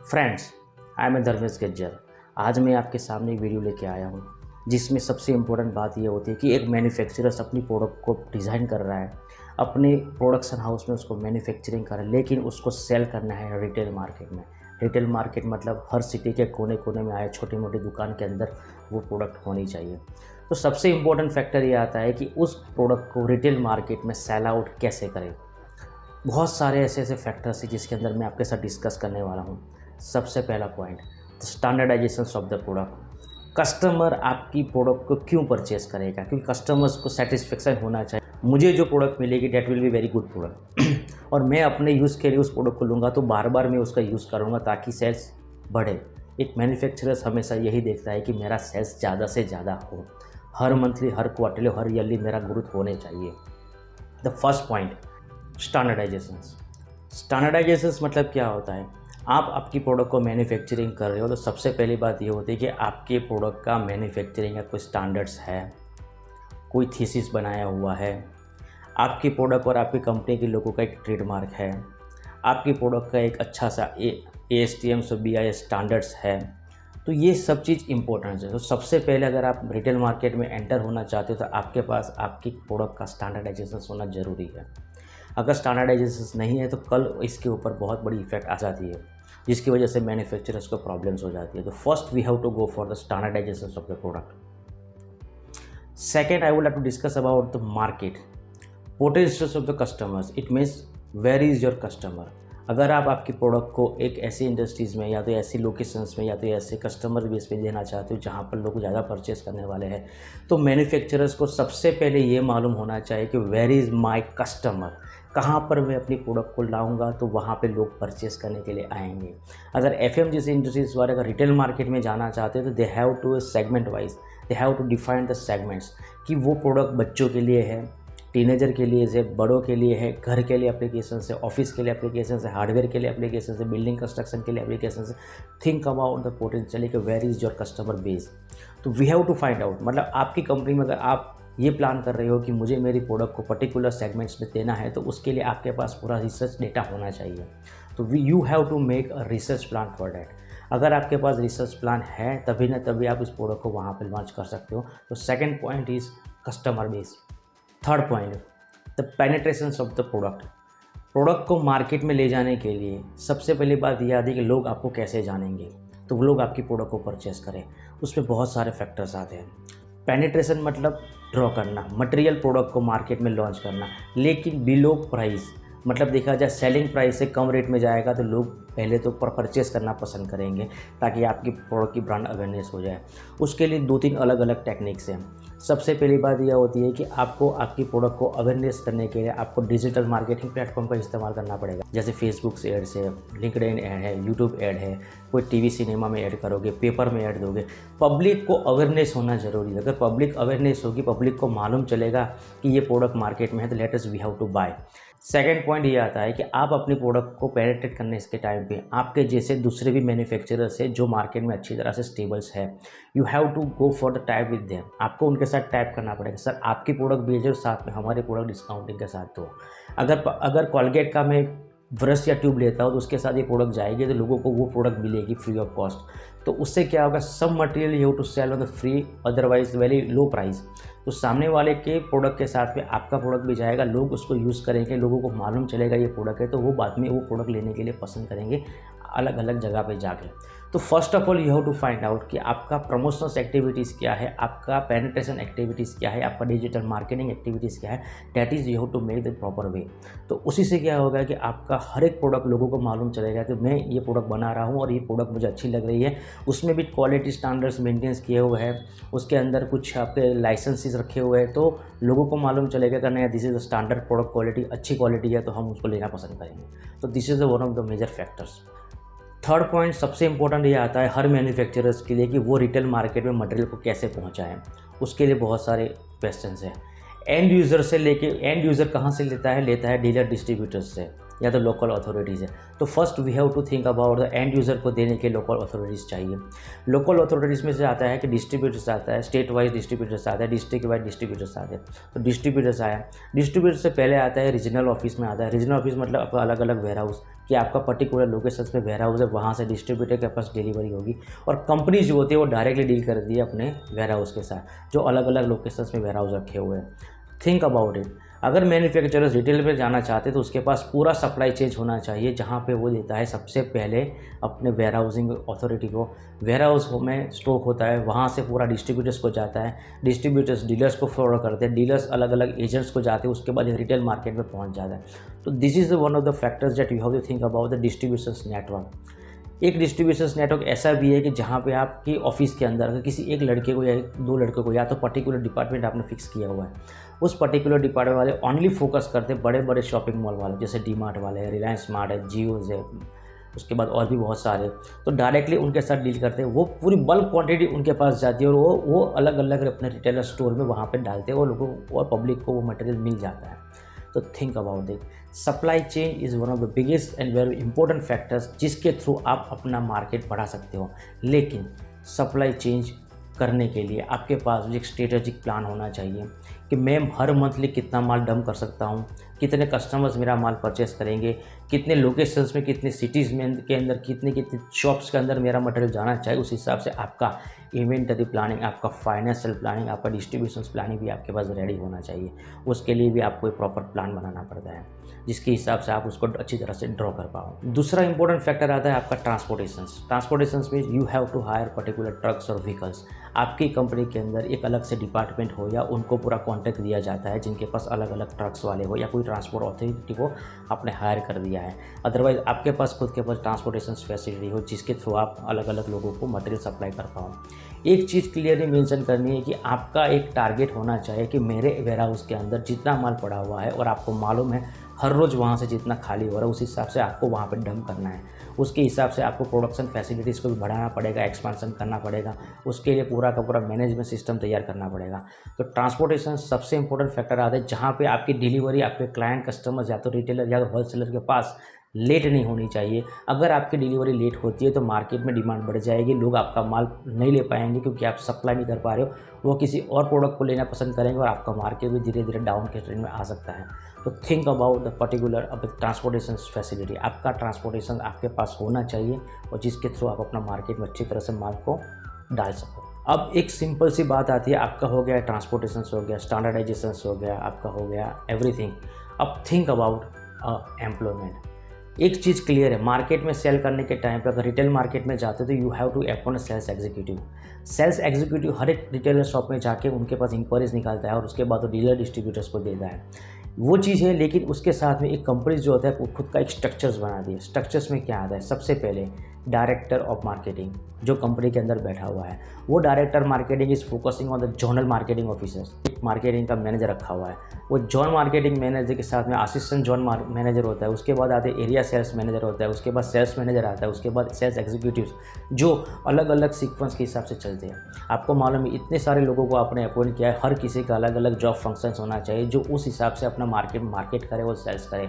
Friends, I am Dharmesh Gajjar. आज मैं आपके सामने एक वीडियो लेके आया हूँ जिसमें सबसे इम्पोर्टेंट बात ये होती है कि एक मैन्युफैक्चरर्स अपनी प्रोडक्ट को डिज़ाइन कर रहा है, अपने प्रोडक्शन हाउस में उसको मैन्युफैक्चरिंग कर रहा है, लेकिन उसको सेल करना है रिटेल मार्केट में। रिटेल मार्केट मतलब हर सिटी के कोने कोने में आए छोटी मोटी दुकान के अंदर वो प्रोडक्ट होनी चाहिए। तो सबसे इम्पोर्टेंट फैक्टर ये आता है कि उस प्रोडक्ट को रिटेल मार्केट में सेल आउट कैसे करें। बहुत सारे ऐसे ऐसे फैक्टर्स हैं जिसके अंदर मैं आपके साथ डिस्कस करने वाला हूँ। सबसे पहला point, standardization of the product. Customer आपकी प्रोडक्ट को क्यों परचेस करेगा? क्योंकि कस्टमर्स को सेटिस्फेक्शन होना चाहिए, मुझे जो प्रोडक्ट मिलेगी that will be very good product और मैं अपने यूज़ के लिए उस प्रोडक्ट को लूँगा तो बार बार मैं उसका यूज़ करूँगा ताकि सेल्स बढ़े। एक मैन्युफैक्चरर्स हमेशा यही देखता है कि मेरा सेल्स ज़्यादा से ज़्यादा हो, हर मंथली, हर क्वार्टरली, हर ईयरली मेरा ग्रोथ होने चाहिए। The first point, standardization. Standardization मतलब क्या होता है? आप आपकी प्रोडक्ट को मैन्युफैक्चरिंग कर रहे हो तो सबसे पहली बात ये होती है कि आपके प्रोडक्ट का मैन्युफैक्चरिंग का कोई स्टैंडर्ड्स है, कोई थीसिस बनाया हुआ है, आपकी प्रोडक्ट और आपकी कंपनी के लोगों का एक ट्रेडमार्क है, आपकी प्रोडक्ट का एक अच्छा सा ASTM BIS स्टैंडर्ड्स है। तो ये सब चीज़ इंपॉर्टेंट है। तो सबसे पहले अगर आप रिटेल मार्केट में एंटर होना चाहते हो तो आपके पास आपकी प्रोडक्ट का स्टैंडर्डाइजेशन होना ज़रूरी है। अगर स्टैंडर्डाइजेशन नहीं है तो कल इसके ऊपर बहुत बड़ी इफेक्ट आ जाती है जिसकी वजह से मैन्युफैक्चरर्स को प्रॉब्लम्स हो जाती है। तो first we have to go for the standardization of the product. Second, I would like to discuss about the market potentials of the customers. It means where is your customer. अगर आप आपकी product को एक ऐसी industries में या तो ऐसी लोकेशंस में या तो ऐसे कस्टमर बेस पे देना चाहते हो जहाँ पर लोग ज़्यादा परचेस करने वाले हैं, तो मैन्युफैक्चरर्स को सबसे पहले ये मालूम होना चाहिए कि वेयर इज़ माय कस्टमर। कहाँ पर मैं अपनी प्रोडक्ट को लाऊंगा तो वहाँ पे लोग परचेस करने के लिए आएंगे। अगर FM जैसे इंडस्ट्रीज़ वाले अगर रिटेल मार्केट में जाना चाहते हैं तो they have to segment wise, they have to define the segments कि वो प्रोडक्ट बच्चों के लिए है, टीनेजर के लिए है, बड़ों के लिए है, घर के लिए एप्लीकेशन है, ऑफिस के लिए एप्लीकेशन है, हार्डवेयर के लिए एप्लीकेशन है, बिल्डिंग कंस्ट्रक्शन के लिए एप्लीकेशन है। थिंक अबाउट द पोटेंशियल कि where is your customer base. तो we have to find out, मतलब आपकी कंपनी में अगर आप ये प्लान कर रहे हो कि मुझे मेरी प्रोडक्ट को पर्टिकुलर सेगमेंट्स में देना है तो उसके लिए आपके पास पूरा रिसर्च डेटा होना चाहिए। तो you have to make a research plan for that. अगर आपके पास रिसर्च प्लान है तभी ना तभी आप इस प्रोडक्ट को वहाँ पर लॉन्च कर सकते हो। तो second point is customer base. Third point, the penetration of the product. Product को मार्केट में ले जाने के लिए सबसे पहली बात यह आती है कि लोग आपको कैसे जानेंगे, तो वो लोग आपकी प्रोडक्ट को परचेस करें। उसमें बहुत सारे फैक्टर्स आते हैं। पेनिट्रेशन मतलब ड्रॉ करना, मटेरियल प्रोडक्ट को मार्केट में लॉन्च करना, लेकिन बिलो प्राइस, मतलब देखा जाए सेलिंग प्राइस से कम रेट में जाएगा तो लोग पहले तो परचेस करना पसंद करेंगे ताकि आपकी प्रोडक्ट की ब्रांड अवेयरनेस हो जाए। उसके लिए 2-3 अलग अलग टेक्निक्स हैं। सबसे पहली बात यह होती है कि आपको आपकी प्रोडक्ट को अवेयरनेस करने के लिए आपको डिजिटल मार्केटिंग प्लेटफॉर्म का इस्तेमाल करना पड़ेगा। जैसे फेसबुक से एड्स है, लिंक्डइन ऐड है, यूट्यूब ऐड है, कोई टीवी सिनेमा में ऐड करोगे, पेपर में ऐड दोगे। पब्लिक को अवेयरनेस होना ज़रूरी है। अगर पब्लिक अवेयरनेस होगी, पब्लिक को मालूम चलेगा कि ये प्रोडक्ट मार्केट में है तो let us we have to buy. Second point ये आता है कि आप अपनी प्रोडक्ट को पेनिट्रेट करने के टाइम पे आपके जैसे दूसरे भी मैन्युफैक्चरर्स है जो मार्केट में अच्छी तरह से स्टेबल्स है, you have to go for the type with them. आपको उनके साथ टाइप करना पड़ेगा, सर आपकी प्रोडक्ट भेजो साथ में हमारे प्रोडक्ट डिस्काउंटिंग के साथ दो। अगर कॉलगेट का मैं ब्रश या ट्यूब लेता हूँ तो उसके साथ ये प्रोडक्ट जाएगी तो लोगों को वो प्रोडक्ट मिलेगी फ्री ऑफ कॉस्ट। तो उससे क्या होगा, सब material you have to sell on the free, otherwise very low price. तो सामने वाले के प्रोडक्ट के साथ में आपका प्रोडक्ट भी जाएगा, लोग उसको यूज़ करेंगे, लोगों को मालूम चलेगा ये प्रोडक्ट है, तो वो बाद में वो प्रोडक्ट लेने के लिए पसंद करेंगे अलग अलग जगह पे जाके। तो first of all you have to find out कि आपका प्रमोशनल एक्टिविटीज़ क्या है, आपका पेनिट्रेशन एक्टिविटीज़ क्या है, आपका डिजिटल मार्केटिंग एक्टिविटीज़ क्या है। That is you have to make the proper way. तो उसी से क्या होगा कि आपका हर एक प्रोडक्ट लोगों को मालूम चलेगा कि मैं ये प्रोडक्ट बना रहा हूँ और ये प्रोडक्ट मुझे अच्छी लग रही है। उसमें भी क्वालिटी स्टैंडर्ड्स मेंटेन किए हुए हैं, उसके अंदर कुछ आपके लाइसेंसेस रखे हुए हैं, तो लोगों को मालूम चलेगा कि नहीं this is the standard product, quality अच्छी क्वालिटी है तो हम उसको लेना पसंद करेंगे। तो this is one of the major factors. Third point सबसे इंपॉर्टेंट ये आता है हर मैन्युफैक्चरर्स के लिए कि वो रिटेल मार्केट में मटेरियल को कैसे पहुंचाएं। उसके लिए बहुत सारे क्वेश्चंस हैं। एंड यूज़र से लेके, एंड यूज़र कहाँ से लेता है? लेता है डीलर डिस्ट्रीब्यूटर्स से। या तो लोकल अथॉरिटीज़ है। तो first we have to think about the end user को देने के लोकल अथॉरिटीज़ चाहिए। लोकल अथॉरिटीज़ में से आता है कि डिस्ट्रीब्यूटर्स आता है, स्टेट वाइज डिस्ट्रीब्यूटर्स आता है, डिस्ट्रिक्ट वाइज डिस्ट्रीब्यूटर्स आते हैं। तो डिस्ट्रीब्यूटर्स आया, डिस्ट्रीब्यूटर से पहले आता है रीजनल ऑफिस में आता है। रीजनल ऑफिस मतलब आपका अलग अलग वेयर हाउस, कि आपका पर्टिकुलर लोकेशन पे वेयर हाउस है, वहाँ से डिस्ट्रीब्यूटर के पास डिलीवरी होगी। और कंपनी जो होती है वो डायरेक्टली डील करती है अपने वेयर हाउस के साथ, जो अलग अलग लोकेशंस में वेयर हाउस रखे हुए हैं। थिंक अबाउट इट, अगर मैन्युफैक्चरर्स रिटेल में जाना चाहते हैं तो उसके पास पूरा सप्लाई चेन होना चाहिए, जहाँ पे वो देता है सबसे पहले अपने वेयर हाउसिंग अथॉरिटी को। वेयर हाउस में स्टॉक होता है, वहाँ से पूरा डिस्ट्रीब्यूटर्स को जाता है, डिस्ट्रीब्यूटर्स डीलर्स को फॉरवर्ड करते हैं, डीलर्स अलग अलग एजेंट्स को जाते हैं, उसके बाद रिटेल मार्केट में पहुँच जाता है। तो this is one of the factors that you have to think about the distribution network. एक डिस्ट्रीब्यूशन नेटवर्क ऐसा भी है कि जहाँ पे आपकी ऑफिस के अंदर अगर किसी एक लड़के को या दो लड़के को या तो पर्टिकुलर डिपार्टमेंट आपने फिक्स किया हुआ है, उस पर्टिकुलर डिपार्टमेंट वाले ओनली फोकस करते हैं बड़े बड़े शॉपिंग मॉल वाले, जैसे डी मार्ट वाले हैं, रिलायंस स्मार्ट है, जियोज़ है, उसके बाद और भी बहुत सारे। तो डायरेक्टली उनके साथ डील करते हैं, वो पूरी बल्क क्वांटिटी उनके पास जाती है और वो अलग अलग अपने रिटेलर स्टोर में वहाँ पे डालते हैं और लोगों को और पब्लिक को वो मटेरियल मिल जाता है। तो think about it, supply chain is one of the biggest and very important factors जिसके थ्रू आप अपना मार्केट बढ़ा सकते हो। लेकिन सप्लाई चेंज करने के लिए आपके पास एक स्ट्रेटेजिक प्लान होना चाहिए कि मैं हर मंथली कितना माल डंप कर सकता हूँ, कितने कस्टमर्स मेरा माल परचेस करेंगे, कितने लोकेशंस में, कितने सिटीज़ में के अंदर, कितने कितने शॉप्स के अंदर मेरा मटेरियल जाना चाहिए। उस हिसाब से आपका इन्वेंटरी प्लानिंग, आपका फाइनेंशियल प्लानिंग, आपका डिस्ट्रीब्यूशन प्लानिंग भी आपके पास रेडी होना चाहिए। उसके लिए भी आपको एक प्रॉपर प्लान बनाना पड़ता है, जिसके हिसाब से आप उसको अच्छी तरह से ड्रॉ कर पाओ। दूसरा इंपॉर्टेंट फैक्टर आता है आपका ट्रांसपोर्टेशन में you have to hire particular trucks और व्हीकल्स। आपकी कंपनी के अंदर एक अलग से डिपार्टमेंट हो या उनको पूरा कॉन्ट्रैक्ट दिया जाता है जिनके पास अलग अलग ट्रक्स वाले हो, या कोई ट्रांसपोर्ट अथॉरिटी को आपने हायर कर दिया है। अदरवाइज आपके पास खुद के पास ट्रांसपोर्टेशन फैसिलिटी हो जिसके थ्रू आप अलग अलग लोगों को मटेरियल सप्लाई कर पाओ। एक चीज़ क्लियरली मेंशन करनी है कि आपका एक टारगेट होना चाहिए कि मेरे वेयर हाउस के अंदर जितना माल पड़ा हुआ है और आपको मालूम है हर रोज़ वहाँ से जितना खाली हो रहा है, उस हिसाब से आपको वहाँ पर डंप करना है। उसके हिसाब से आपको प्रोडक्शन फैसिलिटीज़ को भी बढ़ाना पड़ेगा, एक्सपेंशन करना पड़ेगा, उसके लिए पूरा का पूरा मैनेजमेंट सिस्टम तैयार करना पड़ेगा। तो ट्रांसपोर्टेशन सबसे इंपॉर्टेंट फैक्टर आता है, जहाँ पे आपकी डिलीवरी आपके क्लाइंट कस्टमर्स या तो रिटेलर या तो होलसेलर के पास लेट नहीं होनी चाहिए। अगर आपकी डिलीवरी लेट होती है तो मार्केट में डिमांड बढ़ जाएगी, लोग आपका माल नहीं ले पाएंगे क्योंकि आप सप्लाई नहीं कर पा रहे हो, वो किसी और प्रोडक्ट को लेना पसंद करेंगे और आपका मार्केट भी धीरे धीरे डाउन के ट्रेंड में आ सकता है। तो think about the particular transportation facility. आपका ट्रांसपोर्टेशन आपके पास होना चाहिए और जिसके थ्रू आप अपना मार्केट में अच्छी तरह से माल को डाल सको। अब एक सिंपल सी बात आती है, आपका हो गया ट्रांसपोर्टेशन हो गया, स्टैंडर्डाइजेशन हो गया, आपका हो गया एवरीथिंग। अब थिंक अबाउट एम्प्लॉयमेंट। एक चीज़ क्लियर है, मार्केट में सेल करने के टाइम पर अगर रिटेल मार्केट में जाते हो तो you have to appoint sales executive. Sales executive हर एक रिटेलर शॉप में जाके उनके पास इंक्वायरीज निकालता है और उसके बाद वो डीलर डिस्ट्रीब्यूटर्स को देता है, वो चीज़ है। लेकिन उसके साथ में एक कंपनी जो होता है वो खुद का एक स्ट्रक्चर्स बना दिए। स्ट्रक्चर्स में क्या आता है, सबसे पहले डायरेक्टर ऑफ मार्केटिंग जो कंपनी के अंदर बैठा हुआ है, वो director marketing is focusing on the zonal marketing officers. एक मार्केटिंग का मैनेजर रखा हुआ है, वो जोन मार्केटिंग मैनेजर के साथ में असिस्टेंट जोन मैनेजर होता है, उसके बाद आते एरिया सेल्स मैनेजर होता है, उसके बाद सेल्स मैनेजर आता है, उसके बाद सेल्स एग्जीक्यूटिव्स, जो अलग अलग सीक्वेंस के हिसाब से चलते हैं। आपको मालूम है इतने सारे लोगों को आपने अपॉइंट किया है, हर किसी का अलग अलग जॉब फंक्शंस होना चाहिए जो उस हिसाब से अपना मार्केट करे और सेल्स करे।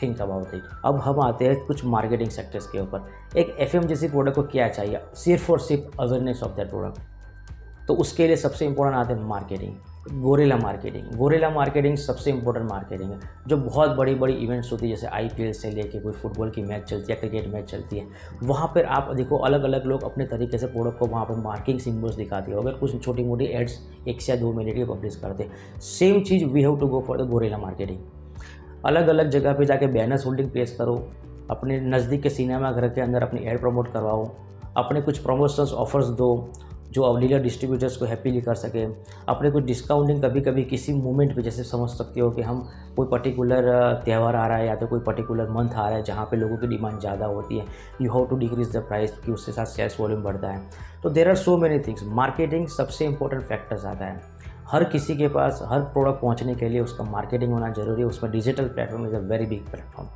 Think about it. अब हम आते हैं कुछ मार्केटिंग सेक्टर्स के ऊपर। एक एफएमजीसी प्रोडक्ट को क्या चाहिए, सिर्फ और सिर्फ अवेयरनेस ऑफ दैट प्रोडक्ट। तो उसके लिए सबसे इंपॉर्टेंट आते हैं marketing, gorilla marketing. Gorilla marketing सबसे इंपॉर्टेंट मार्केटिंग है, जो बहुत बड़ी बड़ी इवेंट्स होती है, जैसे आईपीएल से लेके कोई फुटबॉल की मैच चलती है, क्रिकेट मैच चलती है, वहाँ पर आप देखो अलग अलग लोग अपने तरीके से प्रोडक्ट को वहाँ पर मार्किंग सिम्बल्स दिखाते हो, अगर कुछ छोटी मोटी एड्स 1 से 2 मिनट की पब्लिश करते हैं। सेम चीज़ we have to go for the gorilla marketing. अलग अलग जगह पे जाके बैनर्स होल्डिंग पेश करो, अपने नज़दीक के सिनेमा घर के अंदर अपनी ऐड प्रमोट करवाओ, अपने कुछ प्रमोशंस ऑफर्स दो जो अब डीलर डिस्ट्रीब्यूटर्स को हैप्पीली कर सके, अपने कुछ डिस्काउंटिंग कभी कभी किसी मोमेंट पे, जैसे समझ सकते हो कि हम कोई पर्टिकुलर त्यौहार आ रहा है या तो कोई पर्टिकुलर मंथ आ रहा है जहाँ पे लोगों की डिमांड ज़्यादा होती है, you have to decrease the price कि उसके साथ सेल्स वॉल्यूम बढ़ता है। तो there are so many things. Marketing सबसे इंपॉर्टेंट फैक्टर्स आता है। हर किसी के पास हर प्रोडक्ट पहुंचने के लिए उसका मार्केटिंग होना जरूरी है, उसमें digital platform is a very big platform.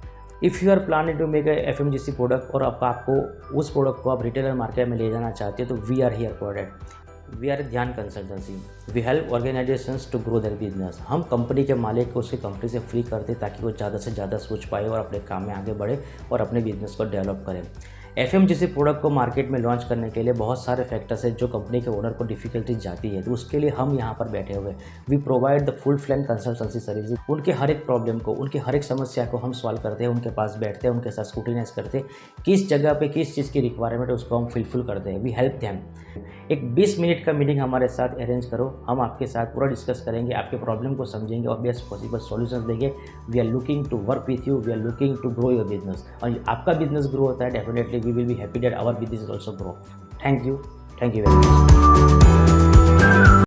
If you are planning to make a FMGC product और आपको उस प्रोडक्ट को आप रिटेलर मार्केट में ले जाना चाहते हैं तो we are here for that. We are Dhyan consultancy. We help organisations to grow their business. हम कंपनी के मालिक को उसकी कंपनी से फ्री करते ताकि वो ज़्यादा से ज़्यादा सोच पाए और अपने काम में आगे बढ़े और अपने बिजनेस को डेवलप करें। एफएमजीसी प्रोडक्ट को मार्केट में लॉन्च करने के लिए बहुत सारे फैक्टर्स हैं जो कंपनी के ओनर को डिफिकल्टीज जाती है, तो उसके लिए हम यहाँ पर बैठे हुए। वी प्रोवाइड द फुल फ्लैंग कंसल्टेंसी सर्विस। उनके हर एक प्रॉब्लम को, उनकी हर एक समस्या को हम सॉल्व करते हैं, उनके पास बैठते हैं, उनके साथ स्क्रूटिनाइज करते हैं, किस जगह पे किस चीज़ की रिक्वायरमेंट है उसको हम फुलफिल करते हैं। We help them. एक 20 मिनट का मीटिंग हमारे साथ अरेंज करो, हम आपके साथ पूरा डिस्कस करेंगे, आपके प्रॉब्लम को समझेंगे और बेस्ट पॉसिबल सॉल्यूशंस देंगे। We are looking to work with you, we are looking to grow your business. और आपका बिजनेस ग्रो होता है, definitely we will be happy that our business also grow. Thank you very much.